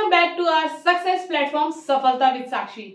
Welcome back to our success platform Safalta with Sakshi.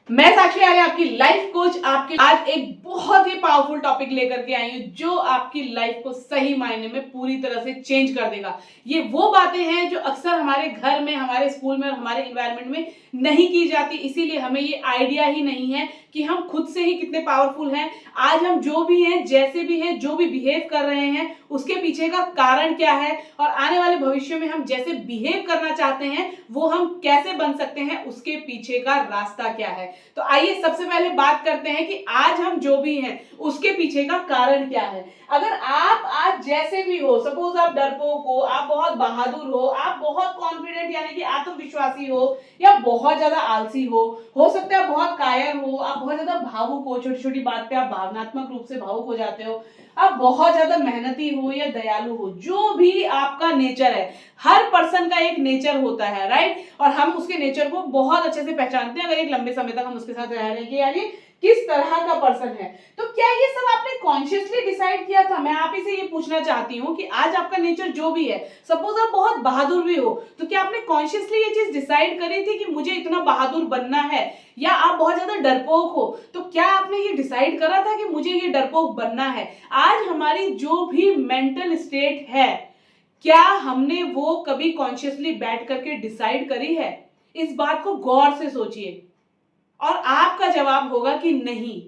मैं साक्षी आर्य आपकी life coach आपके आज एक बहुत ही पावरफुल टॉपिक लेकर के आई हूँ जो आपकी लाइफ को सही मायने में पूरी तरह से चेंज कर देगा। ये वो बातें हैं जो अक्सर हमारे घर में, हमारे स्कूल में और हमारे एनवायरनमेंट में नहीं की जाती, इसीलिए हमें ये आइडिया ही नहीं है कि हम खुद से ही कितने पावरफुल हैं। आज हम जो भी हैं, जैसे भी हैं, जो भी बिहेव कर रहे हैं उसके पीछे का कारण क्या है और आने वाले भविष्य में हम जैसे बिहेव करना चाहते हैं वो हम कैसे बन सकते हैं, उसके पीछे का रास्ता क्या है। तो आइए सबसे पहले बात करते हैं कि आज हम जो भी हैं उसके पीछे का कारण क्या है। अगर आप आज जैसे भी हो, सपोज आप डरपोक हो, आप बहुत बहादुर हो, आप बहुत कॉन्फिडेंट यानी कि आत्मविश्वासी हो, या बहुत ज्यादा आलसी हो सकता है बहुत कायर हो, आप बहुत ज्यादा भावुक हो, छोटी छोटी बात पे आप भावनात्मक रूप से भावुक हो जाते हो, आप बहुत ज्यादा मेहनती हो या दयालु हो, जो भी आपका नेचर है, हर पर्सन का एक नेचर होता है, राइट। और हम उसके नेचर को बहुत अच्छे से पहचानते हैं अगर एक लंबे समय तक हम उसके साथ रह रहे हैं कि यार ये किस तरह का पर्सन है। तो क्या ये सब आपने कॉन्शियसली डिसाइड किया था? मैं आप ही से ये पूछना चाहती हूँ कि आज आपका नेचर जो भी है, सपोज आप बहुत बहादुर भी हो, तो क्या आपने कॉन्शियसली ये चीज डिसाइड करी थी कि मुझे इतना बहादुर बनना है? या आप बहुत ज्यादा डरपोक हो तो क्या आपने ये डिसाइड करा था कि मुझे ये डरपोक बनना है? आज हमारी जो भी मेंटल स्टेट है, क्या हमने वो कभी कॉन्शियसली बैठ करके डिसाइड करी है? इस बात को गौर से सोचिए और आपका जवाब होगा कि नहीं।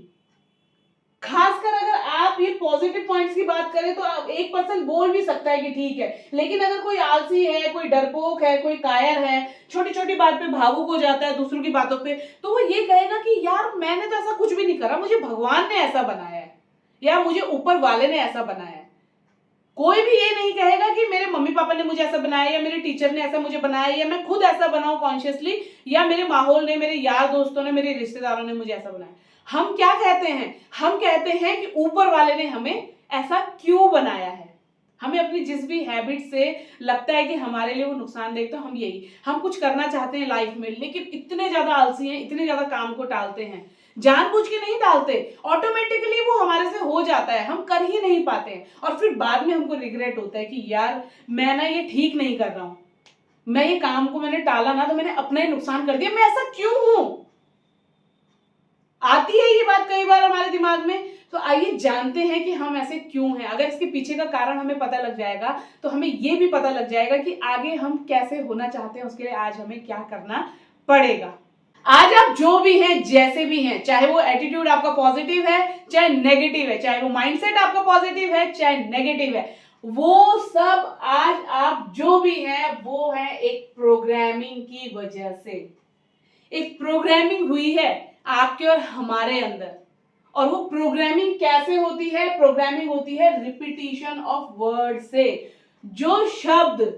खासकर अगर आप ये पॉजिटिव पॉइंट्स की बात करें तो एक पर्सन बोल भी सकता है कि ठीक है, लेकिन अगर कोई आलसी है, कोई डरपोक है, कोई कायर है, छोटी छोटी बात पे भावुक हो जाता है दूसरों की बातों पे, तो वो ये कहेगा कि यार मैंने तो ऐसा कुछ भी नहीं करा, मुझे भगवान ने ऐसा बनाया है या मुझे ऊपर वाले ने ऐसा बनाया है। कोई भी ये नहीं कहेगा कि मेरे मम्मी पापा ने मुझे ऐसा बनाया या मेरे टीचर ने ऐसा मुझे बनाया या मैं खुद ऐसा बनाऊं कॉन्शियसली या मेरे माहौल ने, मेरे यार दोस्तों ने, मेरे रिश्तेदारों ने मुझे ऐसा बनाया। हम क्या कहते हैं? हम कहते हैं कि ऊपर वाले ने हमें ऐसा क्यों बनाया है। हमें अपनी जिस भी हैबिट से लगता है कि हमारे लिए वो नुकसानदेह, तो हम कुछ करना चाहते हैं लाइफ में, लेकिन इतने ज्यादा आलसी हैं, इतने ज्यादा काम को टालते हैं, जानबूझ के नहीं डालते, ऑटोमेटिकली वो हमारे से हो जाता है, हम कर ही नहीं पाते हैं और फिर बाद में हमको रिग्रेट होता है कि यार मैं ना ये ठीक नहीं कर रहा हूं, मैं ये काम को मैंने टाला ना तो मैंने अपना ही नुकसान कर दिया, मैं ऐसा क्यों हूं। आती है ये बात कई बार हमारे दिमाग में। तो आइए जानते हैं कि हम ऐसे क्यों हैं। अगर इसके पीछे का कारण हमें पता लग जाएगा तो हमें ये भी पता लग जाएगा कि आगे हम कैसे होना चाहते हैं, उसके लिए आज हमें क्या करना पड़ेगा। आज आप जो भी हैं, जैसे भी हैं, चाहे वो एटीट्यूड आपका पॉजिटिव है चाहे नेगेटिव है, चाहे वो माइंडसेट आपका पॉजिटिव है चाहे नेगेटिव है, वो सब आज आप जो भी हैं वो है एक प्रोग्रामिंग की वजह से। एक प्रोग्रामिंग हुई है आपके और हमारे अंदर, और वो प्रोग्रामिंग कैसे होती है? प्रोग्रामिंग होती है रिपीटिशन ऑफ वर्ड से। जो शब्द,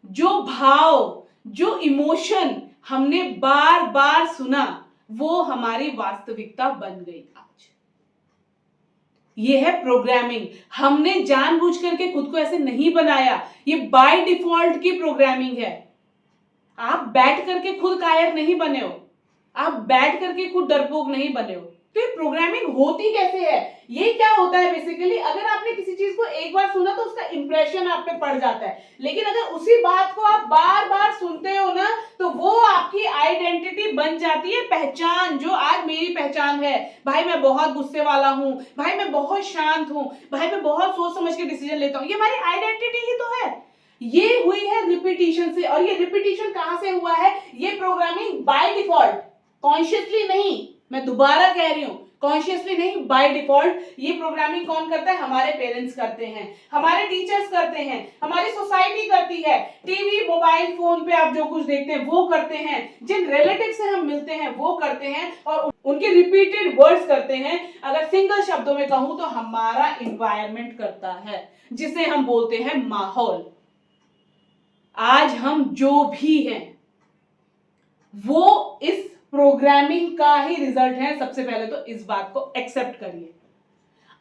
जो भाव, जो इमोशन हमने बार बार सुना वो हमारी वास्तविकता बन गई आज। ये है प्रोग्रामिंग। हमने जानबूझ करके खुद को ऐसे नहीं बनाया, ये बाय डिफॉल्ट की प्रोग्रामिंग है। आप बैठ करके खुद कायर नहीं बने हो, आप बैठ करके खुद डरपोक नहीं बने हो। तो ये प्रोग्रामिंग होती कैसे है? ये क्या होता है बेसिकली, अगर आपने किसी चीज को एक बार सुना तो उसका इंप्रेशन आप पे पड़ जाता है, लेकिन अगर उसी बात को आप बार बार सुनते हो ना तो वो आपकी आइडेंटिटी बन जाती है, पहचान। जो आज मेरी पहचान है, भाई मैं बहुत गुस्से वाला हूं, भाई मैं बहुत शांत हूं, भाई मैं बहुत सोच समझ के डिसीजन लेता हूं, ये हमारी आइडेंटिटी ही तो है। ये हुई है रिपीटिशन से। और ये रिपीटिशन कहां से हुआ है? ये प्रोग्रामिंग बाय डिफॉल्ट, कॉन्शियसली नहीं, मैं दोबारा कह रही हूं, कॉन्शियसली नहीं, बाय डिफॉल्ट ये प्रोग्रामिंग कौन करता है? हमारे पेरेंट्स करते हैं, हमारे टीचर्स करते हैं, हमारी सोसाइटी करती है, टीवी मोबाइल फोन पे आप जो कुछ देखते हैं वो करते हैं, जिन रिलेटिव से हम मिलते हैं वो करते हैं, और उनके रिपीटेड वर्ड्स करते हैं। अगर सिंगल शब्दों में कहूं तो हमारा इन्वायरमेंट करता है, जिसे हम बोलते हैं माहौल। आज हम जो भी हैं वो इस प्रोग्रामिंग का ही रिजल्ट है। सबसे पहले तो इस बात को एक्सेप्ट करिए।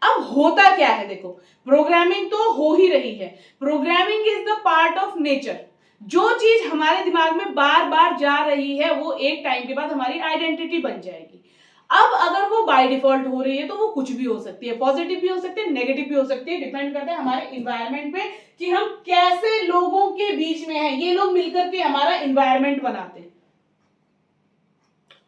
अब होता क्या है? देखो, प्रोग्रामिंग तो हो ही रही है। Programming is the part of nature. जो चीज हमारे दिमाग में बार बार जा रही है वो एक टाइम के बाद हमारी आइडेंटिटी बन जाएगी। अब अगर वो बाय डिफॉल्ट हो रही है तो वो कुछ भी हो सकती है, पॉजिटिव भी हो सकती है, नेगेटिव भी हो सकती है, डिपेंड करता है हमारे इन्वायरमेंट पे कि हम कैसे लोगों के बीच में हैं। ये लोग मिलकर के हमारा इन्वायरमेंट बनाते हैं।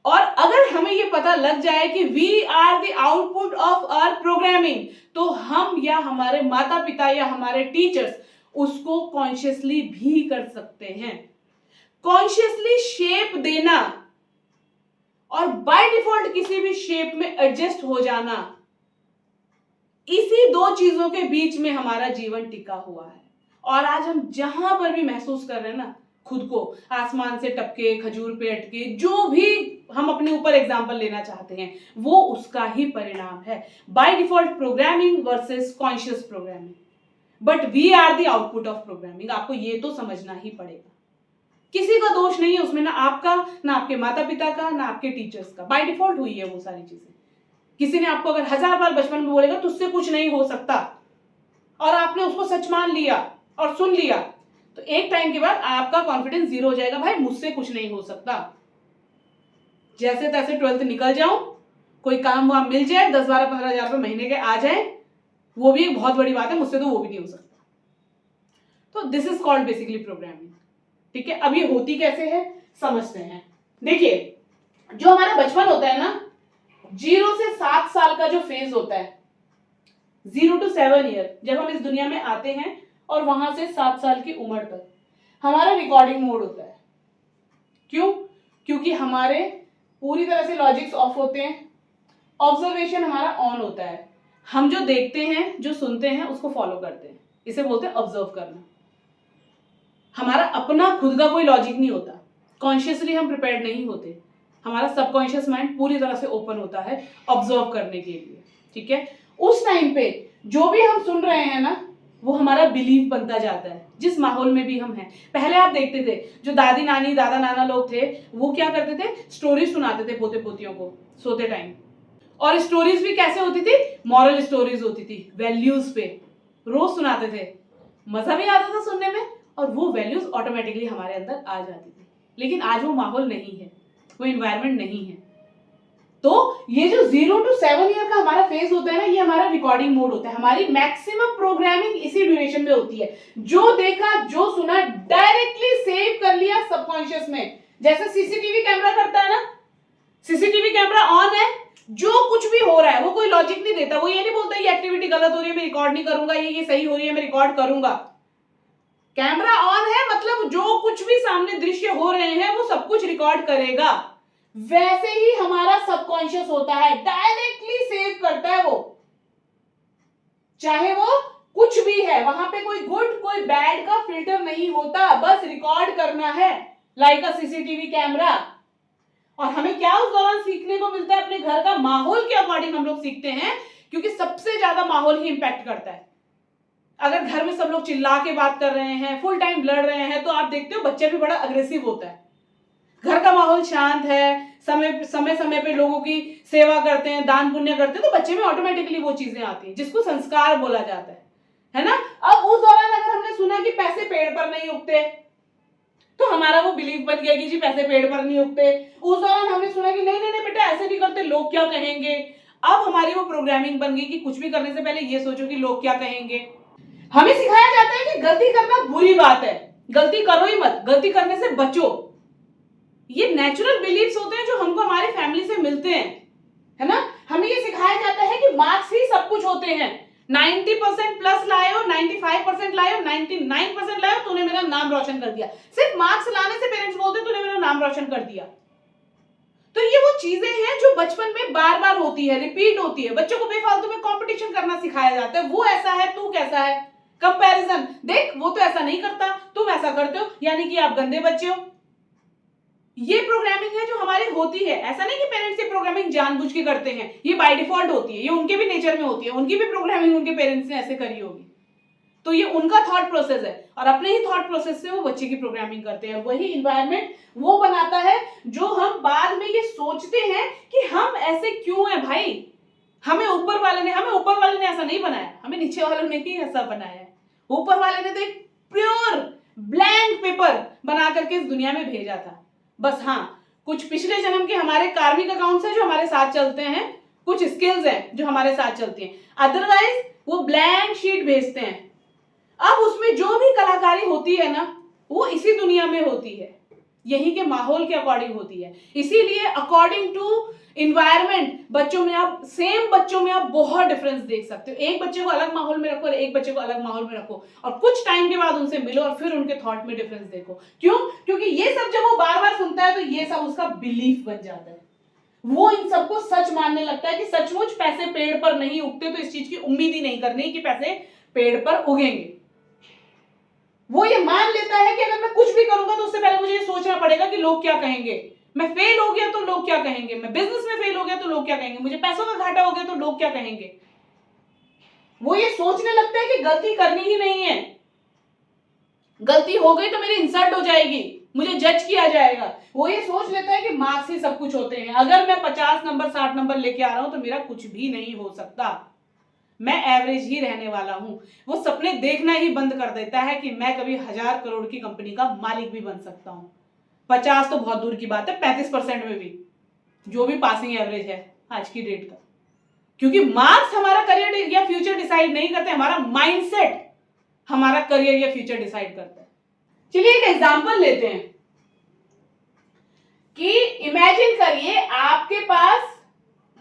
और अगर हमें ये पता लग जाए कि we are the output of our programming, तो हम या हमारे माता पिता या हमारे टीचर्स उसको कॉन्शियसली भी कर सकते हैं। कॉन्शियसली शेप देना और बाय डिफॉल्ट किसी भी शेप में एडजस्ट हो जाना, इसी दो चीजों के बीच में हमारा जीवन टिका हुआ है। और आज हम जहां पर भी महसूस कर रहे हैं ना खुद को, आसमान से टपके, खजूर पे अटके, जो भी हम अपने ऊपर एग्जाम्पल लेना चाहते हैं, वो उसका ही परिणाम है। By default programming versus conscious programming, but we are the output of programming. आपको ये तो समझना ही पड़ेगा। किसी का दोष नहीं है उसमें, ना आपका, ना आपके माता पिता का, ना आपके टीचर्स का। बाय डिफॉल्ट हुई है वो सारी चीजें। किसी ने आपको अगर 1000 बार बचपन में बोलेगा तुझसे कुछ नहीं हो सकता, और आपने उसको सच मान लिया और सुन लिया, तो एक टाइम के बाद आपका कॉन्फिडेंस जीरो हो जाएगा। भाई मुझसे कुछ नहीं हो सकता, जैसे तैसे 12th निकल जाऊं, कोई काम वहां मिल जाए, 10, 12, 15 हजार रुपए महीने के आ जाए, वो भी एक बहुत बड़ी बात है, मुझसे तो वो भी नहीं हो सकता। तो this is called basically programming. ठीक है, अब ये होती कैसे है समझते हैं। देखिए, जो हमारा बचपन होता है ना, 0 से 7 साल का जो फेज होता है, 0 to 7 ईयर, जब हम इस दुनिया में आते हैं, और वहां से 7 साल की उम्र तक हमारा रिकॉर्डिंग मोड होता है। क्यों? क्योंकि हमारे पूरी तरह से लॉजिक्स ऑफ होते हैं, ऑब्जर्वेशन हमारा ऑन होता है। हम जो देखते हैं, जो सुनते हैं, उसको फॉलो करते हैं। इसे बोलते हैं ऑब्जर्व करना। हमारा अपना खुद का कोई लॉजिक नहीं होता, कॉन्शियसली हम प्रिपेयर्ड नहीं होते। हमारा सबकॉन्शियस माइंड पूरी तरह से ओपन होता है ऑब्जर्व करने के लिए। ठीक है, उस टाइम पे जो भी हम सुन रहे हैं ना, वो हमारा बिलीफ बनता जाता है, जिस माहौल में भी हम हैं। पहले आप देखते थे, जो दादी नानी दादा नाना लोग थे, वो क्या करते थे, स्टोरीज सुनाते थे पोते पोतियों को सोते टाइम। और स्टोरीज भी कैसे होती थी, मॉरल स्टोरीज होती थी, वैल्यूज पे रोज सुनाते थे। मजा भी आता था सुनने में, और वो वैल्यूज ऑटोमेटिकली हमारे अंदर आ जाती थी। लेकिन आज वो माहौल नहीं है, वो इन्वायरमेंट नहीं है। तो ये जो 0 to 7 ईयर का हमारा फेज होता है ना, ये हमारा रिकॉर्डिंग मोड होता है। हमारी मैक्सिमम प्रोग्रामिंग इसी ड्यूरेशन में होती है। जो देखा, जो सुना, डायरेक्टली सेव कर लिया सबकॉन्शियस में। जैसे सीसीटीवी कैमरा करता है ना, सीसीटीवी कैमरा ऑन है, जो कुछ भी हो रहा है वो कोई लॉजिक नहीं देता। वो ये नहीं बोलता ये एक्टिविटी गलत हो रही है मैं रिकॉर्ड नहीं करूंगा, ये सही हो रही है मैं रिकॉर्ड करूंगा। कैमरा ऑन है मतलब जो कुछ भी सामने दृश्य हो रहे हैं वो सब कुछ रिकॉर्ड करेगा। वैसे ही हमारा सबकॉन्शियस होता है, डायरेक्टली सेव करता है वो, चाहे वो कुछ भी है। वहां पे कोई गुड कोई बैड का फिल्टर नहीं होता, बस रिकॉर्ड करना है, लाइक अ सीसीटीवी कैमरा। और हमें क्या उस दौरान सीखने को मिलता है, अपने घर का माहौल के अकॉर्डिंग हम लोग सीखते हैं, क्योंकि सबसे ज्यादा माहौल ही इंपैक्ट करता है। अगर घर में सब लोग चिल्ला के बात कर रहे हैं, फुल टाइम लड़ रहे हैं, तो आप देखते हो बच्चा भी बड़ा अग्रेसिव होता है। घर का माहौल शांत है, समय समय पे लोगों की सेवा करते हैं, दान पुण्य करते हैं, तो बच्चे में ऑटोमेटिकली वो चीजें आती हैं, जिसको संस्कार बोला जाता है ना। अब उस दौरान अगर हमने सुना कि पैसे पेड़ पर नहीं उगते, तो हमारा वो बिलीफ बन गया कि जी पैसे पेड़ पर नहीं उगते। उस दौरान हमने सुना कि नहीं नहीं नहीं बेटा ऐसे नहीं करते, लोग क्या कहेंगे। अब हमारी वो प्रोग्रामिंग बन गई कि कुछ भी करने से पहले ये सोचो कि लोग क्या कहेंगे। हमें सिखाया जाता है कि गलती करना बुरी बात है, गलती करो ही मत, गलती करने से बचो। ये नेचुरल बिलीफ्स होते हैं जो हमको हमारी फैमिली से मिलते हैं, है ना। हमें ये सिखाया जाता है कि मार्क्स ही सब कुछ होते हैं। 90% प्लस लाए हो, 95% लाए हो, 99% लाए हो, तूने मेरा नाम रोशन कर दिया। सिर्फ मार्क्स लाने से पेरेंट्स बोलते तूने मेरा नाम रोशन कर दिया। तो ये वो चीजें हैं जो बचपन में बार बार होती है, रिपीट होती है। बच्चों को बेफालतू में कंपटीशन करना सिखाया जाता है, वो ऐसा है तू कैसा है, कंपैरिजन, देख वो तो ऐसा नहीं करता तुम ऐसा करते हो, यानी कि आप गंदे बच्चे हो। ये प्रोग्रामिंग है जो हमारी होती है। ऐसा नहीं कि पेरेंट्स ये प्रोग्रामिंग जानबूझ के करते हैं, ये बाय डिफॉल्ट होती है, ये उनके भी नेचर में होती है। उनकी भी प्रोग्रामिंग उनके पेरेंट्स ने ऐसे करी होगी, तो ये उनका थॉट प्रोसेस है, और अपने ही थॉट प्रोसेस से वो बच्चे की प्रोग्रामिंग करते हैं। वही इन्वायरमेंट वो बनाता है जो हम बाद में ये सोचते हैं कि हम ऐसे क्यों हैं। भाई हमें ऊपर वाले ने ऐसा नहीं बनाया, हमें नीचे वालों ने ही ऐसा बनाया है। ऊपर वाले ने तो एक प्योर ब्लैंक पेपर बना करके इस दुनिया में भेजा था। बस हाँ, कुछ पिछले जन्म के हमारे कार्मिक अकाउंट्स हैं जो हमारे साथ चलते हैं, कुछ स्किल्स हैं जो हमारे साथ चलती हैं, अदरवाइज वो ब्लैंक शीट भेजते हैं। अब उसमें जो भी कलाकारी होती है ना, वो इसी दुनिया में होती है, यहीं के माहौल के अकॉर्डिंग होती है। इसीलिए अकॉर्डिंग टू इन्वायरमेंट बच्चों में आप बहुत डिफरेंस देख सकते हो। एक बच्चे को अलग माहौल में रखो और एक बच्चे को अलग माहौल में रखो, और कुछ टाइम के बाद उनसे मिलो और फिर उनके थॉट में डिफरेंस देखो। क्यों? क्योंकि ये सब जब वो बार बार सुनता है तो ये सब उसका बिलीफ बन जाता है, वो इन सबको सच मानने लगता है कि सचमुच पैसे पेड़ पर नहीं उगते, तो इस चीज की उम्मीद ही नहीं करनी कि पैसे पेड़ पर उगेंगे। वो ये मान लेता है कि अगर मैं कुछ भी करूंगा तो उससे पहले मुझे ये सोचना पड़ेगा कि लोग क्या कहेंगे, मैं फेल हो गया तो लोग क्या कहेंगे, मैं बिजनेस में फेल हो गया तो लोग क्या कहेंगे, मुझे पैसों का घाटा हो गया तो लोग क्या कहेंगे। वो ये सोचने लगता है कि गलती करनी ही नहीं है, गलती हो गई तो मेरी इंसल्ट हो जाएगी, मुझे जज किया जाएगा। वो ये सोच लेता है कि मार्क्स ही सब कुछ होते हैं, अगर मैं 50 नंबर 60 नंबर लेके आ रहा हूं तो मेरा कुछ भी नहीं हो सकता, मैं एवरेज ही रहने वाला हूं। वो सपने देखना ही बंद कर देता है कि मैं कभी 1000 करोड़ की कंपनी का मालिक भी बन सकता हूं। 50 तो बहुत दूर की बात है, 35% में भी जो भी पासिंग एवरेज है आज की डेट का। क्योंकि मार्क्स हमारा करियर या फ्यूचर डिसाइड नहीं करते, हमारा माइंडसेट हमारा करियर या फ्यूचर डिसाइड करता है। चलिए एक एग्जांपल लेते हैं कि इमेजिन करिए आपके पास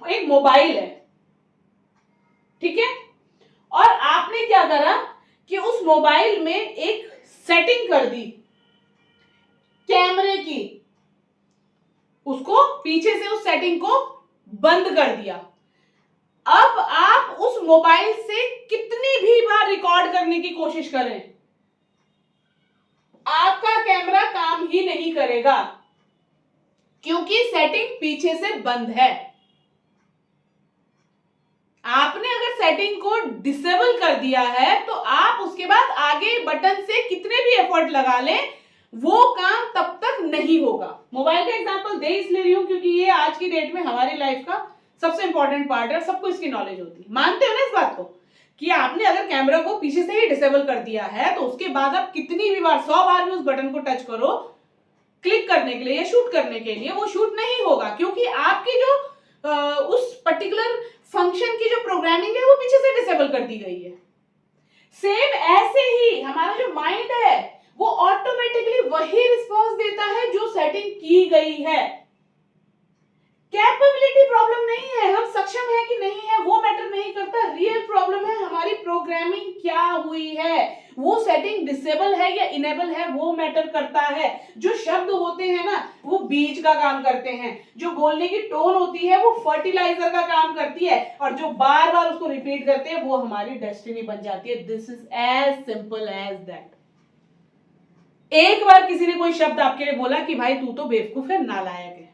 एक मोबाइल है, ठीक है, और आपने क्या करा कि उस मोबाइल में एक सेटिंग कर दी कैमरे की, उसको पीछे से उस सेटिंग को बंद कर दिया। अब आप उस मोबाइल से कितनी भी बार रिकॉर्ड करने की कोशिश करें, आपका कैमरा काम ही नहीं करेगा, क्योंकि सेटिंग पीछे से बंद है। आपने अगर सेटिंग को डिसेबल कर दिया है तो आप उसके बाद आगे बटन से कितने भी एफर्ट लगा लें, वो काम तब तक नहीं होगा। मोबाइल का एग्जांपल दे इसलिए रही हूं क्योंकि ये आज की डेट में हमारी लाइफ का सबसे इंपॉर्टेंट पार्ट है, सबको इसकी नॉलेज होती है। मानते हो ना इस बात को कि आपने अगर कैमरा को पीछे से ही डिसेबल कर दिया है तो उसके बाद आप कितनी भी बार 100 बार भी उस बटन को टच करो क्लिक करने के लिए या शूट करने के लिए, वो शूट नहीं होगा, क्योंकि आपकी जो उस पर्टिकुलर फंक्शन की जो प्रोग्रामिंग है वो पीछे से डिसेबल कर दी गई है। सेम ऐसे ही हमारा जो माइंड है वो ऑटोमेटिकली वही रिस्पॉन्स देता है जो सेटिंग की गई है। कैपेबिलिटी प्रॉब्लम नहीं है, हम सक्षम है कि नहीं है वो मैटर नहीं करता, रियल प्रॉब्लम है हमारी प्रोग्रामिंग क्या हुई है, वो सेटिंग डिसेबल है या इनेबल है वो मैटर करता है। जो शब्द होते हैं ना वो बीज का काम करते हैं, जो बोलने की टोन होती है वो फर्टिलाइजर का काम करती है, और जो बार बार उसको रिपीट करते हैं वो हमारी डेस्टिनी बन जाती है। This is as simple as that. एक बार किसी ने कोई शब्द आपके लिए बोला कि भाई तू तो बेवकूफ है, नालायक है,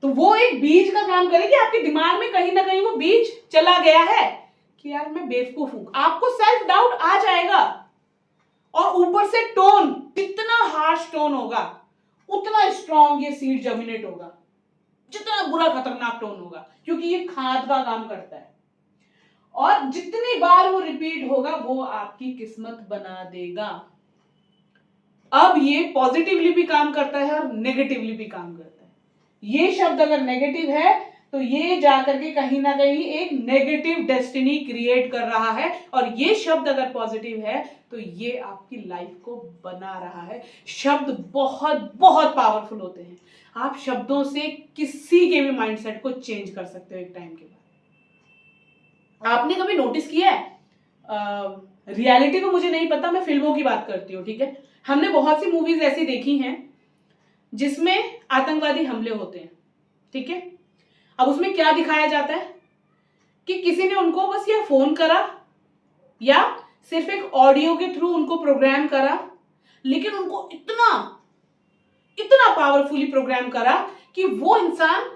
तो वो एक बीज का काम करेगी, आपके दिमाग में कहीं ना कहीं वो बीज चला गया है कि यार मैं बेवकूफ हूं, आपको सेल्फ डाउट आ जाएगा। और ऊपर से टोन, जितना हार्श टोन होगा उतना स्ट्रॉन्ग ये सीड जर्मिनेट होगा, जितना बुरा खतरनाक टोन होगा, क्योंकि ये खाद का काम करता है। और जितनी बार वो रिपीट होगा वो आपकी किस्मत बना देगा। अब ये पॉजिटिवली भी काम करता है और नेगेटिवली भी काम करता है। ये शब्द अगर नेगेटिव है तो ये जाकर के कहीं ना कहीं एक नेगेटिव डेस्टिनी क्रिएट कर रहा है, और ये शब्द अगर पॉजिटिव है तो ये आपकी लाइफ को बना रहा है। शब्द बहुत बहुत पावरफुल होते हैं, आप शब्दों से किसी के भी माइंडसेट को चेंज कर सकते हो एक टाइम के बाद। आपने कभी नोटिस किया है, रियलिटी तो मुझे नहीं पता, मैं फिल्मों की बात करती हूँ, ठीक है, हमने बहुत सी मूवीज ऐसी देखी हैं जिसमें आतंकवादी हमले होते हैं, ठीक है। अब उसमें क्या दिखाया जाता है कि किसी ने उनको बस या फोन करा या सिर्फ एक ऑडियो के थ्रू उनको प्रोग्राम करा, लेकिन उनको इतना इतना पावरफुली प्रोग्राम करा कि वो इंसान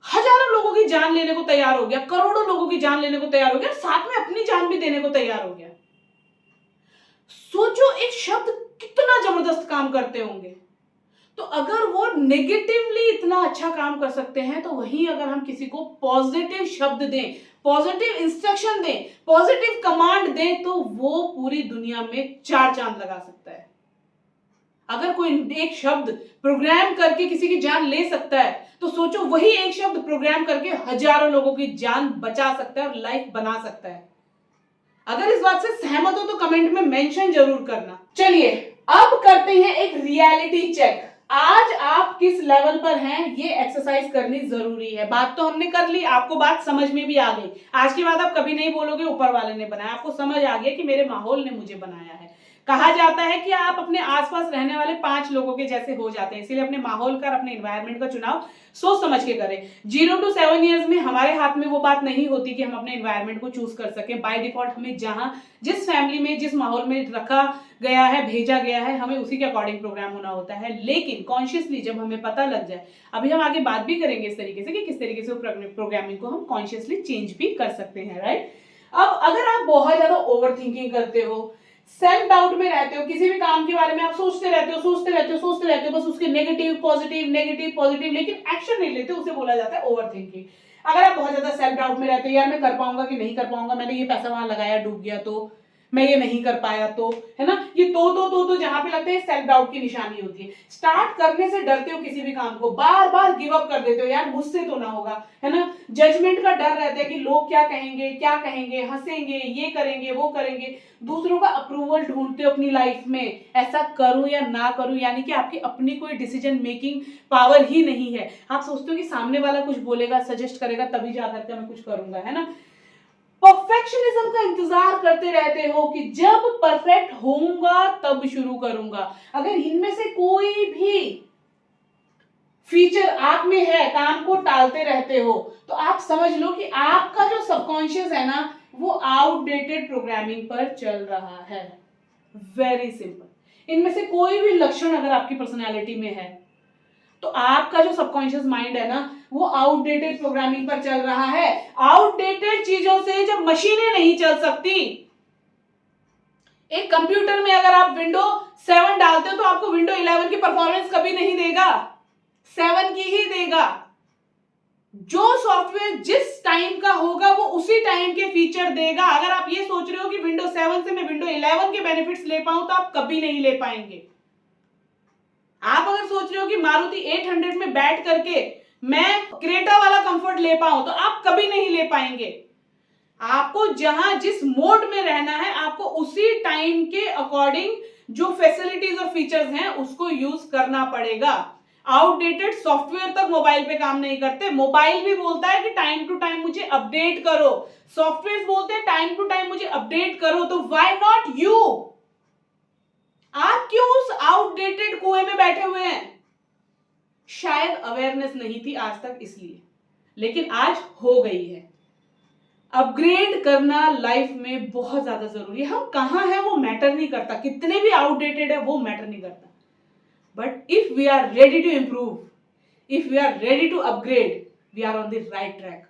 हजारों लोगों की जान लेने को तैयार हो गया, करोड़ों लोगों की जान लेने को तैयार हो गया, साथ में अपनी जान भी देने को तैयार हो गया। सोचो एक शब्द कितना जबरदस्त काम करते होंगे। तो अगर वो नेगेटिवली इतना अच्छा काम कर सकते हैं तो वहीं अगर हम किसी को पॉजिटिव शब्द दें, पॉजिटिव इंस्ट्रक्शन दें, पॉजिटिव कमांड दें तो वो पूरी दुनिया में 4 चांद लगा सकता है। अगर कोई एक शब्द प्रोग्राम करके किसी की जान ले सकता है तो सोचो वही एक शब्द प्रोग्राम करके हजारों लोगों की जान बचा सकता है और लाइफ बना सकता है। अगर इस बात से सहमत हो तो कमेंट में मेंशन जरूर करना। चलिए अब करते हैं एक रियलिटी चेक। आज आप किस लेवल पर हैं ये एक्सरसाइज करनी जरूरी है। बात तो हमने कर ली, आपको बात समझ में भी आ गई। आज के बाद आप कभी नहीं बोलोगे ऊपर वाले ने बनाया, आपको समझ आ गया कि मेरे माहौल ने मुझे बनाया है। कहा जाता है कि आप अपने आसपास रहने वाले 5 लोगों के जैसे हो जाते हैं, इसीलिए अपने माहौल का, अपने एनवायरनमेंट का चुनाव सोच समझ के करें। 0 to 7 ईयर्स में हमारे हाथ में वो बात नहीं होती कि हम अपने एनवायरनमेंट को चूज कर सकें। बाय डिफॉल्ट हमें जहां जिस फैमिली में जिस माहौल में रखा गया है, भेजा गया है, हमें उसी के अकॉर्डिंग प्रोग्राम होना होता है। लेकिन कॉन्शियसली जब हमें पता लग जाए, अभी हम आगे बात भी करेंगे इस तरीके से कि किस तरीके से प्रोग्रामिंग को हम कॉन्शियसली चेंज भी कर सकते हैं, राइट। अब अगर आप बहुत ज्यादा ओवर थिंकिंग करते हो, सेल्फ डाउट में रहते हो, किसी भी काम के बारे में आप सोचते रहते हो, बस उसके नेगेटिव पॉजिटिव, लेकिन एक्शन नहीं लेते, उसे बोला जाता है ओवर थिंकिंग। अगर आप बहुत ज्यादा सेल्फ डाउट में रहते हो, यार मैं कर पाऊंगा कि नहीं कर पाऊंगा, मैंने ये पैसा वहां लगाया डूब गया तो, मैं ये नहीं कर पाया तो, है ना, ये तो जहां पे लगता है सेल्फ डाउट की निशानी होती है। स्टार्ट करने से डरते हो, किसी भी काम को बार बार गिव अप कर देते हो, यार मुझसे तो ना होगा, है ना। जजमेंट का डर रहता है कि लोग क्या कहेंगे, हंसेंगे, ये करेंगे, वो करेंगे। दूसरों का अप्रूवल ढूंढते हो अपनी लाइफ में, ऐसा करूं या ना करूं, यानी कि आपकी अपनी कोई डिसीजन मेकिंग पावर ही नहीं है। आप सोचते हो कि सामने वाला कुछ बोलेगा, सजेस्ट करेगा, तभी जाकर के मैं कुछ करूंगा, है ना। परफेक्शनिज्म का इंतजार करते रहते हो कि जब परफेक्ट होऊंगा तब शुरू करूंगा। अगर इनमें से कोई भी फीचर आप में है, काम को टालते रहते हो, तो आप समझ लो कि आपका जो सबकॉन्शियस है ना, वो आउटडेटेड प्रोग्रामिंग पर चल रहा है। Very simple. इनमें से कोई भी लक्षण अगर आपकी पर्सनैलिटी में है तो आपका जो सबकॉन्शियस माइंड है ना, वो आउटडेटेड प्रोग्रामिंग पर चल रहा है। आउटडेटेड चीजों से जब मशीनें नहीं चल सकती, एक कंप्यूटर में अगर आप विंडो 7 डालते हो तो आपको विंडो 11 की परफॉर्मेंस कभी नहीं देगा, 7 की ही देगा। जो सॉफ्टवेयर जिस टाइम का होगा वो उसी टाइम के फीचर देगा। अगर आप ये सोच रहे हो कि विंडो 7 से मैं विंडो 11 के बेनिफिट्स ले पाऊं तो आप कभी नहीं ले पाएंगे। आप अगर सोच रहे हो कि मारुति 800 में बैठ करके मैं क्रेटा वाला कंफर्ट ले पाऊं तो आप कभी नहीं ले पाएंगे। आपको जहां जिस मोड में रहना है, आपको उसी टाइम के अकॉर्डिंग जो फैसिलिटीज और फीचर्स हैं उसको यूज करना पड़ेगा। आउटडेटेड सॉफ्टवेयर तक मोबाइल पे काम नहीं करते। मोबाइल भी बोलता है कि टाइम टू टाइम मुझे अपडेट करो, सॉफ्टवेयर बोलते हैं टाइम टू टाइम मुझे अपडेट करो। तो व्हाई नॉट यू? आप क्यों उस आउटडेटेड कुएं में बैठे हुए हैं? शायद अवेयरनेस नहीं थी आज तक इसलिए, लेकिन आज हो गई है। अपग्रेड करना लाइफ में बहुत ज्यादा जरूरी है। हम कहां हैं वो मैटर नहीं करता, कितने भी आउटडेटेड है वो मैटर नहीं करता। But if we are ready to improve, if we are ready to upgrade, we are on the right track.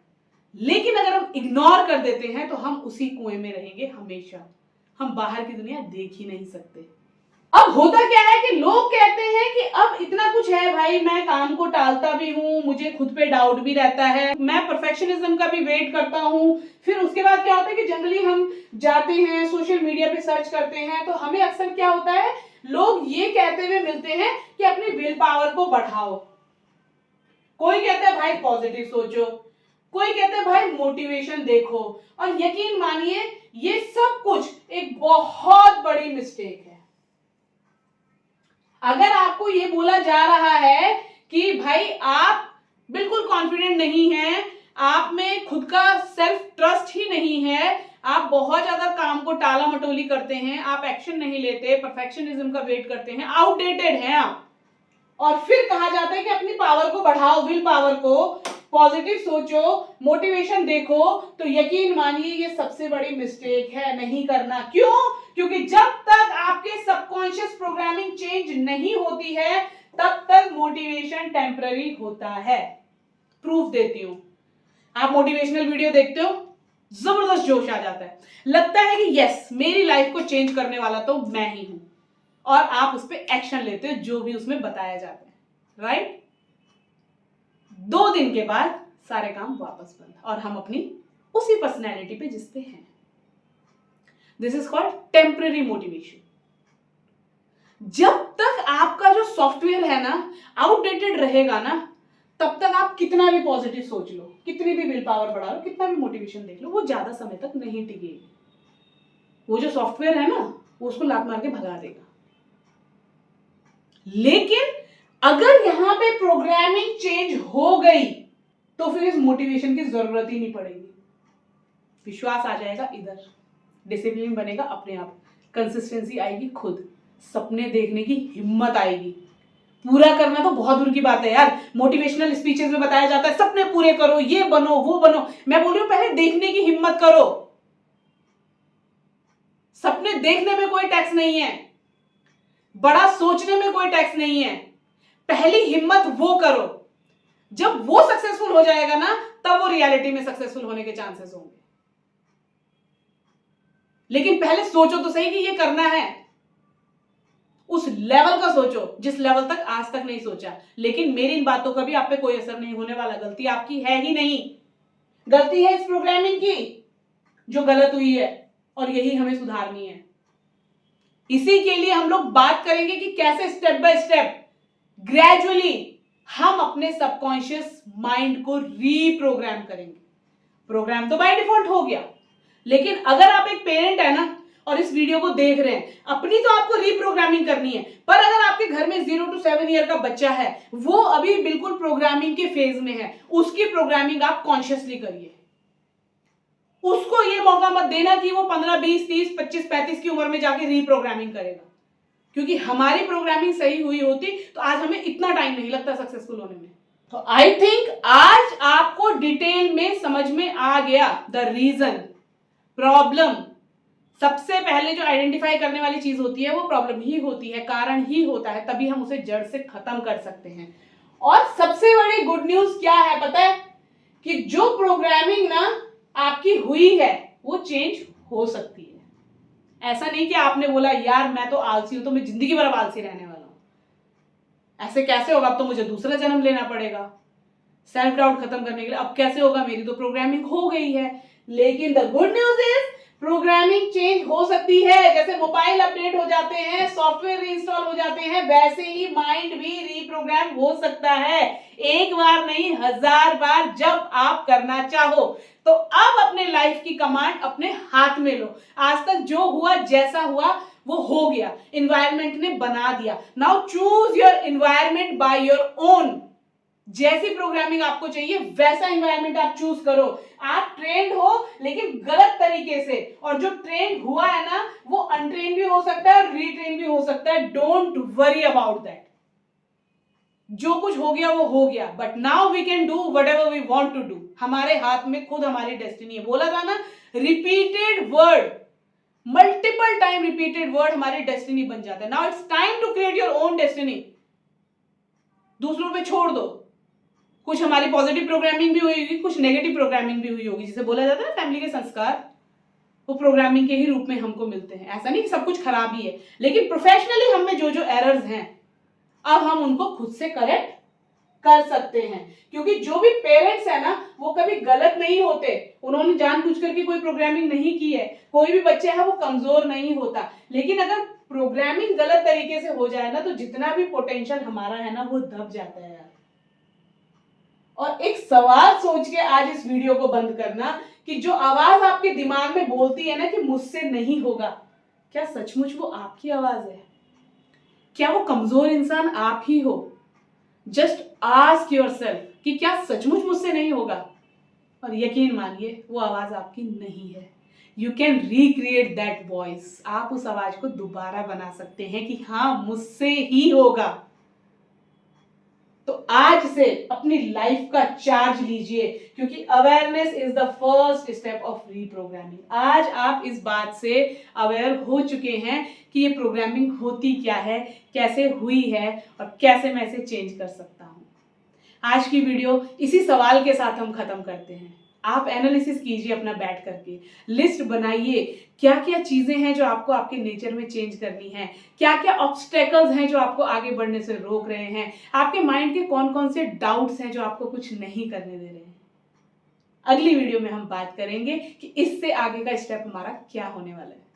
लेकिन अगर हम इग्नोर कर देते हैं तो हम उसी कुएं में रहेंगे हमेशा। हम बाहर की दुनिया देख ही नहीं सकते। अब होता क्या है कि लोग कहते हैं कि अब इतना कुछ है भाई, मैं काम को टालता भी हूं, मुझे खुद पे डाउट भी रहता है, मैं परफेक्शनिज्म का भी वेट करता हूं। फिर उसके बाद क्या होता है कि जनरली हम जाते हैं सोशल मीडिया पे सर्च करते हैं, तो हमें अक्सर क्या होता है, लोग ये कहते हुए मिलते हैं कि अपनी विल पावर को बढ़ाओ। कोई कहता है भाई पॉजिटिव सोचो, कोई कहता है भाई मोटिवेशन देखो। और यकीन मानिए ये सब कुछ एक बहुत बड़ी मिस्टेक है। अगर आपको ये बोला जा रहा है कि भाई आप बिल्कुल कॉन्फिडेंट नहीं हैं, आप में खुद का सेल्फ ट्रस्ट ही नहीं है, आप बहुत ज्यादा काम को टाला मटोली करते हैं, आप एक्शन नहीं लेते, परफेक्शनिज्म का वेट करते हैं, आउटडेटेड हैं आप, और फिर कहा जाता है कि अपनी पावर को बढ़ाओ, विल पावर को, पॉजिटिव सोचो, मोटिवेशन देखो, तो यकीन मानिए ये सबसे बड़ी मिस्टेक है, नहीं करना। क्यों? क्योंकि जब तक आपके सबकॉन्शियस प्रोग्रामिंग चेंज नहीं होती है तब तक मोटिवेशन टेम्पररी होता है। प्रूफ देती हूं। आप मोटिवेशनल वीडियो देखते हो, जबरदस्त जोश आ जाता है, लगता है कि यस मेरी लाइफ को चेंज करने वाला तो मैं ही हूं, और आप उस पर एक्शन लेते हो जो भी उसमें बताया जाता है, राइट। 2 दिन के बाद सारे काम वापस बंद, और हम अपनी उसी पर्सनैलिटी पे जिस पे हैं। This is called temporary motivation. जब तक आप सॉफ्टवेयर है ना आउटडेटेड रहेगा ना, तब तक आप कितना भी पॉजिटिव सोच लो, कितनी भी विल पावर बढ़ा लो, कितना भी मोटिवेशन देख लो, वो ज्यादा समय तक नहीं टिकेगी। वो जो सॉफ्टवेयर है ना वो उसको लात मार के भगा देगा। लेकिन अगर यहां पे प्रोग्रामिंग चेंज हो गई तो फिर इस मोटिवेशन की जरूरत ही नहीं पड़ेगी। विश्वास आ जाएगा इधर, डिसिप्लिन बनेगा अपने आप, कंसिस्टेंसी आएगी खुद, सपने देखने की हिम्मत आएगी। पूरा करना तो बहुत दूर की बात है यार, मोटिवेशनल स्पीचेस में बताया जाता है सपने पूरे करो, ये बनो वो बनो। मैं बोल रही हूं पहले देखने की हिम्मत करो। सपने देखने में कोई टैक्स नहीं है, बड़ा सोचने में कोई टैक्स नहीं है। पहली हिम्मत वो करो, जब वो सक्सेसफुल हो जाएगा ना तब वो रियलिटी में सक्सेसफुल होने के चांसेस होंगे। लेकिन पहले सोचो तो सही कि ये करना है, उस लेवल का सोचो जिस लेवल तक आज तक नहीं सोचा। लेकिन मेरी इन बातों का भी आप पे कोई असर नहीं होने वाला, गलती आपकी है ही नहीं, गलती है इस प्रोग्रामिंग की जो गलत हुई है और यही हमें सुधारनी है। इसी के लिए हम लोग बात करेंगे कि कैसे स्टेप बाय स्टेप ग्रेजुअली हम अपने सबकॉन्शियस माइंड को रीप्रोग्राम करेंगे। प्रोग्राम तो बाय डिफॉल्ट हो गया, लेकिन अगर आप एक पेरेंट है ना और इस वीडियो को देख रहे हैं, अपनी तो आपको रीप्रोग्रामिंग करनी है, पर अगर आपके घर में 0 to 7 ईयर का बच्चा है, वो अभी बिल्कुल प्रोग्रामिंग के फेज में है, उसकी प्रोग्रामिंग आप कॉन्शियसली करिए। उसको ये मौका मत देना कि वो 15, 20, 30, 25, 35 की उम्र में जाके रीप्रोग्रामिंग करेगा, क्योंकि हमारी प्रोग्रामिंग सही हुई होती तो आज हमें इतना टाइम नहीं लगता सक्सेसफुल होने में। तो आई थिंक आज आपको डिटेल में समझ में आ गया द रीजन, प्रॉब्लम। सबसे पहले जो आइडेंटिफाई करने वाली चीज होती है वो प्रॉब्लम ही होती है, कारण ही होता है, तभी हम उसे जड़ से खत्म कर सकते हैं। और सबसे बड़ी गुड न्यूज क्या है पता है, कि जो प्रोग्रामिंग ना आपकी हुई है वो चेंज हो सकती है। ऐसा नहीं कि आपने बोला यार मैं तो आलसी हूं तो मैं जिंदगी भर आलसी रहने वाला हूं, ऐसे कैसे होगा, अब तो मुझे दूसरा जन्म लेना पड़ेगा सेल्फ डाउट खत्म करने के लिए, अब कैसे होगा, मेरी तो प्रोग्रामिंग हो गई है। लेकिन the good news is programming change हो सकती है। जैसे मोबाइल अपडेट हो जाते हैं, सॉफ्टवेयर इंस्टॉल हो जाते हैं, वैसे ही माइंड भी रीप्रोग्राम हो सकता है। एक बार नहीं 1000 बार, जब आप करना चाहो। तो अब अपने लाइफ की कमांड अपने हाथ में लो। आज तक जो हुआ जैसा हुआ वो हो गया, एनवायरनमेंट ने बना दिया। Now choose your environment by your own. जैसी प्रोग्रामिंग आपको चाहिए वैसा एनवायरनमेंट आप चूज करो। आप ट्रेंड हो लेकिन गलत तरीके से, और जो ट्रेंड हुआ है ना वो अनट्रेन भी हो सकता है और रीट्रेन भी हो सकता है। डोंट वरी अबाउट दैट, जो कुछ हो गया वो हो गया, but now we can do whatever we want to do. हमारे हाथ में खुद हमारी डेस्टिनी है। बोला था ना, repeated word, multiple time repeated word हमारी डेस्टिनी बन जाता है। Now it's time to create your own destiny. दूसरों पे छोड़ दो। कुछ हमारी पॉजिटिव प्रोग्रामिंग भी हुई होगी, कुछ नेगेटिव प्रोग्रामिंग भी हुई होगी। जिसे बोला जाता है ना फैमिली के संस्कार, वो प्रोग्रामिंग के ही रूप में हमको मिलते हैं। ऐसा नहीं कि सब कुछ खराब ही है, लेकिन प्रोफेशनली हम में जो जो एरर्स हैं अब हम उनको खुद से करेक्ट कर सकते हैं। क्योंकि जो भी पेरेंट्स है ना वो कभी गलत नहीं होते, उन्होंने जानबूझ करके कोई प्रोग्रामिंग नहीं की है। कोई भी बच्चा है वो कमजोर नहीं होता, लेकिन अगर प्रोग्रामिंग गलत तरीके से हो जाए ना तो जितना भी पोटेंशियल हमारा है ना वो दब जाता है यार। और एक सवाल सोच के आज इस वीडियो को बंद करना, कि जो आवाज आपके दिमाग में बोलती है ना कि मुझसे नहीं होगा, क्या सचमुच वो आपकी आवाज है? क्या वो कमजोर इंसान आप ही हो? जस्ट आस्क योरसेल्फ कि क्या सचमुच मुझसे नहीं होगा, और यकीन मानिए वो आवाज आपकी नहीं है। You can recreate that voice. आप उस आवाज को दोबारा बना सकते हैं कि हाँ मुझसे ही होगा। तो आज से अपनी लाइफ का चार्ज लीजिए, क्योंकि awareness is the first step of reprogramming. आज आप इस बात से अवेयर हो चुके हैं कि ये प्रोग्रामिंग होती क्या है, कैसे हुई है और कैसे मैं इसे चेंज कर सकता हूं। आज की वीडियो इसी सवाल के साथ हम खत्म करते हैं। आप एनालिसिस कीजिए अपना बैठ करके, लिस्ट बनाइए क्या क्या चीजें हैं जो आपको आपके नेचर में चेंज करनी है, क्या क्या ऑब्स्टेकल्स हैं जो आपको आगे बढ़ने से रोक रहे हैं, आपके माइंड के कौन कौन से डाउट्स हैं जो आपको कुछ नहीं करने दे रहे हैं। अगली वीडियो में हम बात करेंगे कि इससे आगे का स्टेप हमारा क्या होने वाला है।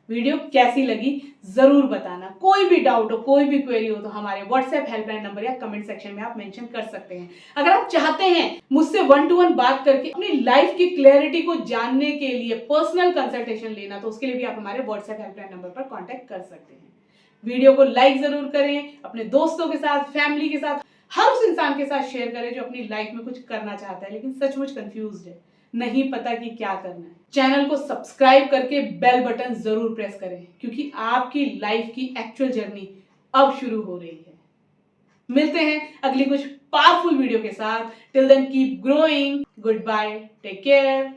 वीडियो कैसी लगी जरूर बताना। कोई भी डाउट हो, कोई भी क्वेरी हो तो हमारे व्हाट्सएप हेल्पलाइन नंबर या कमेंट सेक्शन में आप मेंशन कर सकते हैं। अगर आप चाहते हैं मुझसे 1-to-1 बात करके अपनी लाइफ की क्लैरिटी को जानने के लिए पर्सनल कंसल्टेशन लेना, तो उसके लिए भी आप हमारे व्हाट्सएप हेल्पलाइन नंबर पर कॉन्टेक्ट कर सकते हैं। वीडियो को लाइक जरूर करें, अपने दोस्तों के साथ, फैमिली के साथ, हर उस इंसान के साथ शेयर करें जो अपनी लाइफ में कुछ करना चाहता है लेकिन सचमुच कंफ्यूज्ड है, नहीं पता कि क्या करना है। चैनल को सब्सक्राइब करके बेल बटन जरूर प्रेस करें, क्योंकि आपकी लाइफ की एक्चुअल जर्नी अब शुरू हो रही है। मिलते हैं अगली कुछ पावरफुल वीडियो के साथ। Till then keep growing. Goodbye, take care.